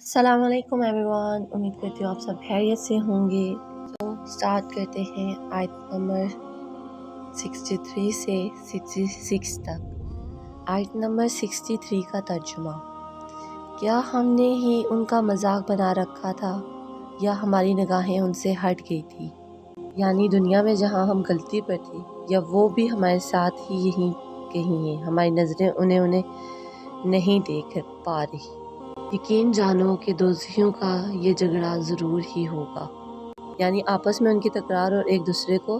السلام علیکم ایوریون، امید کرتی ہوں آپ سب خیریت سے ہوں گے۔ تو سٹارٹ کرتے ہیں آیت نمبر 63 سے 66 تک۔ آیت نمبر 63 کا ترجمہ: کیا ہم نے ہی ان کا مذاق بنا رکھا تھا یا ہماری نگاہیں ان سے ہٹ گئی تھی؟ یعنی دنیا میں جہاں ہم غلطی پر تھے، یا وہ بھی ہمارے ساتھ ہی یہیں کہیں ہیں، ہماری نظریں انہیں نہیں دیکھ پا رہی۔ یقین جانو کہ دوزخیوں کا یہ جھگڑا ضرور ہی ہوگا، یعنی آپس میں ان کی تکرار اور ایک دوسرے کو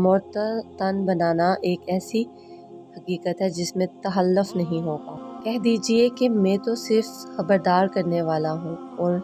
مرتتن بنانا ایک ایسی حقیقت ہے جس میں تحلف نہیں ہوگا۔ کہہ دیجئے کہ میں تو صرف خبردار کرنے والا ہوں، اور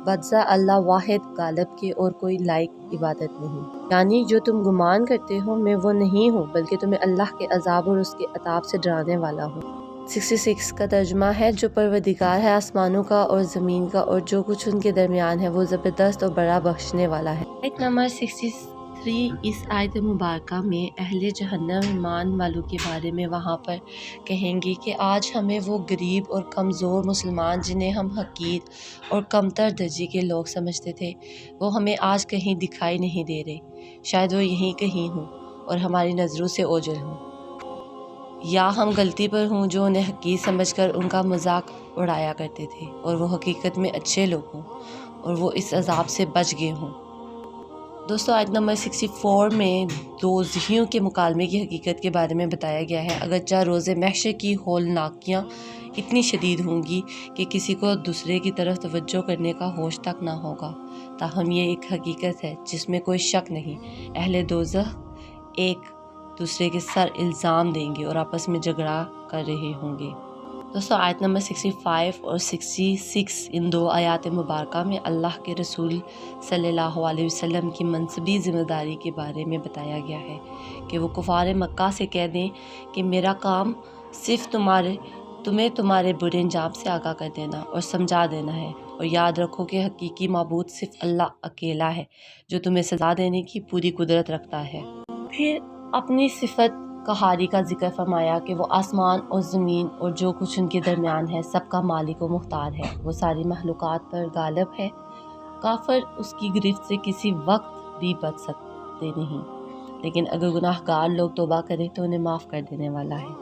بجزا اللہ واحد غالب کے اور کوئی لائق عبادت نہیں۔ یعنی جو تم گمان کرتے ہو میں وہ نہیں ہوں، بلکہ تمہیں اللہ کے عذاب اور اس کے عتاب سے ڈرانے والا ہوں۔ 66 کا ترجمہ ہے: جو پروردگار ہے آسمانوں کا اور زمین کا اور جو کچھ ان کے درمیان ہے، وہ زبردست اور بڑا بخشنے والا ہے۔ آیت نمبر 63 اس آیت مبارکہ میں اہل جہنم ایمان والوں کے بارے میں وہاں پر کہیں گے کہ آج ہمیں وہ غریب اور کمزور مسلمان جنہیں ہم حقیر اور کمتر درجے کے لوگ سمجھتے تھے، وہ ہمیں آج کہیں دکھائی نہیں دے رہے۔ شاید وہ یہیں کہیں ہوں اور ہماری نظروں سے اوجھل ہوں، یا ہم غلطی پر ہوں جو انہیں حقیر سمجھ کر ان کا مذاق اڑایا کرتے تھے، اور وہ حقیقت میں اچھے لوگ ہوں اور وہ اس عذاب سے بچ گئے ہوں۔ دوستو، آیت نمبر 64 میں دوزخیوں کے مکالمے کی حقیقت کے بارے میں بتایا گیا ہے۔ اگرچہ روز محشر کی ہولناکیاں اتنی شدید ہوں گی کہ کسی کو دوسرے کی طرف توجہ کرنے کا ہوش تک نہ ہوگا، تاہم یہ ایک حقیقت ہے جس میں کوئی شک نہیں۔ اہل دوزخ ایک دوسرے کے سر الزام دیں گے اور آپس میں جھگڑا کر رہے ہوں گے۔ دوستو، آیت نمبر 65 اور 66 ان دو آیات مبارکہ میں اللہ کے رسول صلی اللہ علیہ وسلم کی منصبی ذمہ داری کے بارے میں بتایا گیا ہے کہ وہ کفار مکہ سے کہہ دیں کہ میرا کام صرف تمہیں تمہارے برے انجام سے آگاہ کر دینا اور سمجھا دینا ہے، اور یاد رکھو کہ حقیقی معبود صرف اللہ اکیلا ہے جو تمہیں سزا دینے کی پوری قدرت رکھتا ہے۔ پھر اپنی صفت قہاری کا ذکر فرمایا کہ وہ آسمان اور زمین اور جو کچھ ان کے درمیان ہے سب کا مالک و مختار ہے، وہ ساری مخلوقات پر غالب ہے۔ کافر اس کی گرفت سے کسی وقت بھی بچ سکتے نہیں، لیکن اگر گناہ گار لوگ توبہ کریں تو انہیں معاف کر دینے والا ہے۔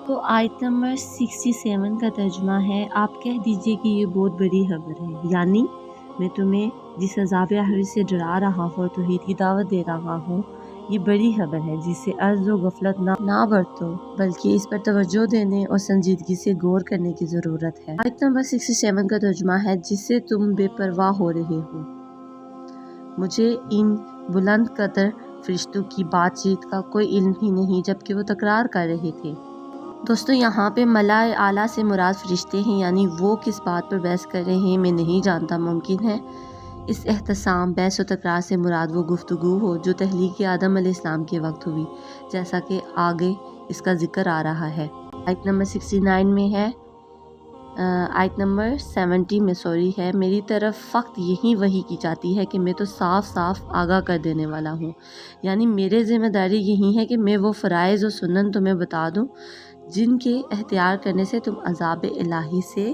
تو آیت نمبر 67 کا ترجمہ ہے: آپ کہہ دیجئے کہ یہ بہت بڑی خبر ہے، یعنی میں تمہیں جس عذاب آخرت سے ڈرا رہا ہوں اور توحید کی دعوت دے رہا ہوں، یہ بڑی خبر ہے جس سے عجز و غفلت نہ برتو، بلکہ اس پر توجہ دینے اور سنجیدگی سے غور کرنے کی ضرورت ہے۔ آیت نمبر 67 کا ترجمہ ہے: جس سے تم بے پرواہ ہو رہے ہو، مجھے ان بلند قدر فرشتوں کی بات چیت کا کوئی علم ہی نہیں جبکہ وہ تکرار کر رہے تھے۔ دوستو، یہاں پہ ملأ اعلیٰ سے مراد فرشتے ہیں، یعنی وہ کس بات پر بحث کر رہے ہیں میں نہیں جانتا۔ ممکن ہے اس اختصام بحث و تکرار سے مراد وہ گفتگو ہو جو تخلیق آدم علیہ السلام کے وقت ہوئی، جیسا کہ آگے اس کا ذکر آ رہا ہے۔ آیت نمبر 69 میں ہے، آیت نمبر 70 میں ہے: میری طرف فقط یہی وحی کی جاتی ہے کہ میں تو صاف صاف آگاہ کر دینے والا ہوں، یعنی میرے ذمہ داری یہی ہے کہ میں وہ فرائض و سنن تمہیں بتا دوں جن کے اختیار کرنے سے تم عذاب الہی سے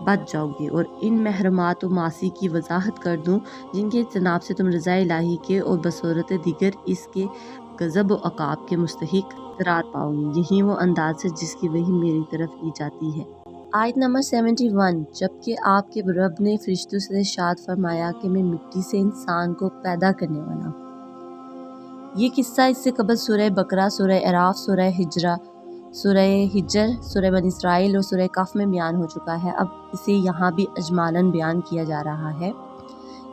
بچ جاؤ گے، اور ان محرمات و معاصی کی وضاحت کر دوں جن کے اجتناب سے تم رضا الہی کے اور بصورت دیگر اس کے غضب و عقاب کے مستحق قرار پاؤ گے۔ یہی وہ انداز ہے جس کی وحی میری طرف کی جاتی ہے۔ آیت نمبر 71: جبکہ آپ کے رب نے فرشتوں سے ارشاد فرمایا کہ میں مٹی سے انسان کو پیدا کرنے والا ہوں۔ یہ قصہ اس سے قبل سورہ بقرہ، سورہ اعراف، سورہ ہجر، سورہ بنی اسرائیل اور سورہ کہف میں بیان ہو چکا ہے۔ اب اسے یہاں بھی اجمالاً بیان کیا جا رہا ہے،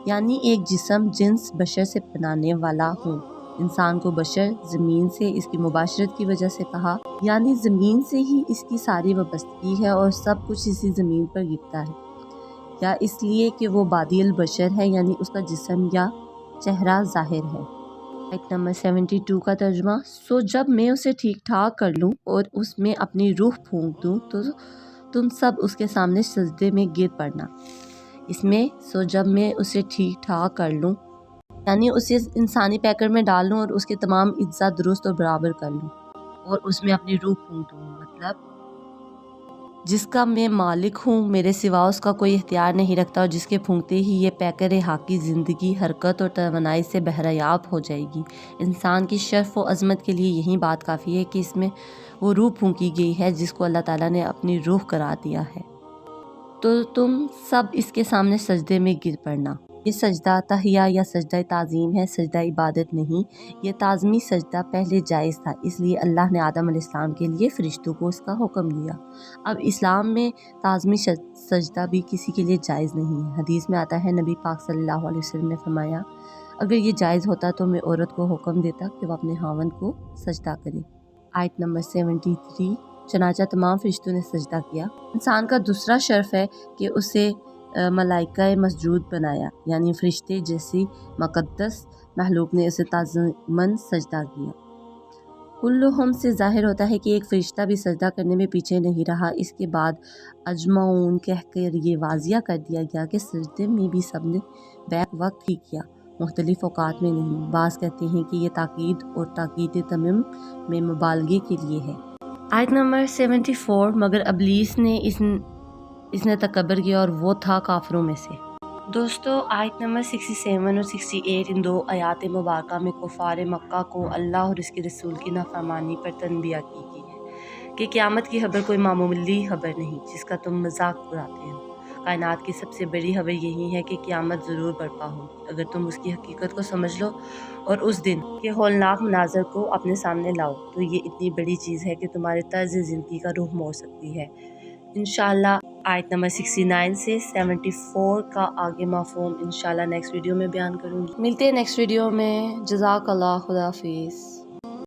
یعنی ایک جسم جنس بشر سے بنانے والا ہوں۔ انسان کو بشر زمین سے اس کی مباشرت کی وجہ سے کہا، یعنی زمین سے ہی اس کی ساری وابستگی ہے اور سب کچھ اسی زمین پر گرتا ہے، یا اس لیے کہ وہ بادی البشر ہے، یعنی اس کا جسم یا چہرہ ظاہر ہے۔ آیت نمبر 72 کا ترجمہ: سو جب میں اسے ٹھیک ٹھاک کر لوں اور اس میں اپنی روح پھونک دوں تو تم سب اس کے سامنے سجدے میں گر پڑنا۔ اس میں سو جب میں اسے ٹھیک ٹھاک کر لوں، یعنی اسے انسانی پیکر میں ڈال لوں اور اس کے تمام اجزاء درست اور برابر کر لوں اور اس میں اپنی روح پھونک دوں، مطلب جس کا میں مالک ہوں، میرے سوا اس کا کوئی اختیار نہیں رکھتا، اور جس کے پھونکتے ہی یہ پیکر حق کی زندگی حرکت اور توانائی سے بہریاب ہو جائے گی۔ انسان کی شرف و عظمت کے لیے یہی بات کافی ہے کہ اس میں وہ روح پھونکی گئی ہے جس کو اللہ تعالیٰ نے اپنی روح قرار دیا ہے۔ تو تم سب اس کے سامنے سجدے میں گر پڑنا۔ یہ سجدہ تحیہ یا سجدہ تعظیم ہے، سجدہ عبادت نہیں۔ یہ تعظیمی سجدہ پہلے جائز تھا، اس لیے اللہ نے آدم علیہ السلام کے لیے فرشتوں کو اس کا حکم دیا۔ اب اسلام میں تعظیمی سجدہ بھی کسی کے لیے جائز نہیں ہے۔ حدیث میں آتا ہے، نبی پاک صلی اللہ علیہ وسلم نے فرمایا، اگر یہ جائز ہوتا تو میں عورت کو حکم دیتا کہ وہ اپنے خاوند کو سجدہ کرے۔ آیت نمبر 73۔ چنانچہ تمام فرشتوں نے سجدہ کیا۔ انسان کا دوسرا شرف ہے کہ اسے ملائکہ مسجود بنایا، یعنی فرشتے جیسی مقدس مخلوق نے اسے تعظیماً سجدہ کیا۔ کلہم سے ظاہر ہوتا ہے کہ ایک فرشتہ بھی سجدہ کرنے میں پیچھے نہیں رہا۔ اس کے بعد اجمعون کہہ کر یہ واضح کر دیا گیا کہ سجدے میں بھی سب نے بیک وقت ہی کیا، مختلف اوقات میں نہیں۔ بعض کہتے ہیں کہ یہ تاکید اور تاکید تمام میں مبالغے کے لیے ہے۔ آیت نمبر 74۔ مگر ابلیس نے اس نے تکبر کیا اور وہ تھا کافروں میں سے۔ دوستو، آیت نمبر 67 اور 68 ان دو آیات مبارکہ میں کفار مکہ کو اللہ اور اس کے رسول کی نافرمانی پر تنبیہ کی گئی ہے کہ قیامت کی خبر کوئی معمولی خبر نہیں جس کا تم مذاق اڑاتے ہو۔ کائنات کی سب سے بڑی خبر یہی ہے کہ قیامت ضرور برپا ہوگی اگر تم اس کی حقیقت کو سمجھ لو اور اس دن کے ہولناک مناظر کو اپنے سامنے لاؤ تو یہ اتنی بڑی چیز ہے کہ تمہارے طرز زندگی کا رخ موڑ سکتی ہے۔ انشاءاللہ آیت نمبر 69 سے 74 کا آگے مفہوم انشاءاللہ نیکسٹ ویڈیو میں بیان کروں گی۔ ملتے ہیں نیکسٹ ویڈیو میں۔ جزاک اللہ، خدا حافظ۔